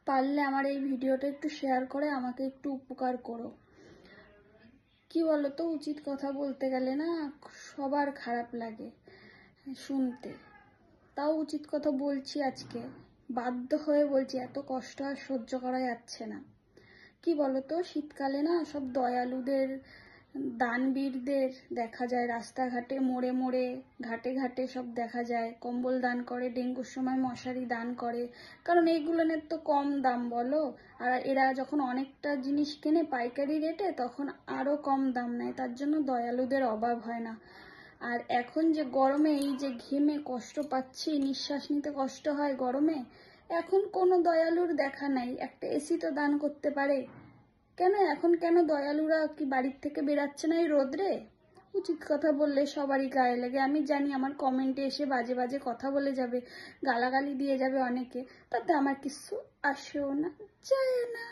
পারলে আমার এই ভিডিওটা একটু শেয়ার করে আমাকে একটু উপকার করো। কি বলতো, উচিত কথা বলতে গেলে না সবার খারাপ লাগে শুনতে, তাও উচিত কথা বলছি আজকে, বাধ্য হয়ে বলছি, এত কষ্ট আর সহ্য করা যাচ্ছে না। কি বলতো, শীতকালে না সব দয়ালুদের, দানবীরদের দেখা যায় রাস্তাঘাটে, মোড়ে মোড়ে, ঘাটে ঘাটে সব দেখা যায়। কম্বল দান করে, ডেঙ্গুর সময় মশারি দান করে, কারণ এইগুলোর তো কম দাম বলো। আর এরা যখন অনেকটা জিনিস কেনে পাইকারি রেটে তখন আরো কম দাম নেয়, তার জন্য দয়ালুদের অভাব হয় না। আর এখন যে গরমে এই যে ঘেমে কষ্ট পাচ্ছি, নিঃশ্বাস নিতে কষ্ট হয় গরমে, এখন কোনো দয়ালুর দেখা নাই। একটা এসি তো দান করতে পারে, কেন এখন কেন দয়ালুরা কি বাড়ির থেকে বেরাচ্ছে না এই রোদ্রে? উচিত কথা বললে সবারই গায়ে লাগে। আমি জানি আমার কমেন্টে এসে বাজে বাজে কথা বলে যাবে, গালাগালি দিয়ে যাবে অনেকে, তাতে আমার কিছু আসেও না, যায় না।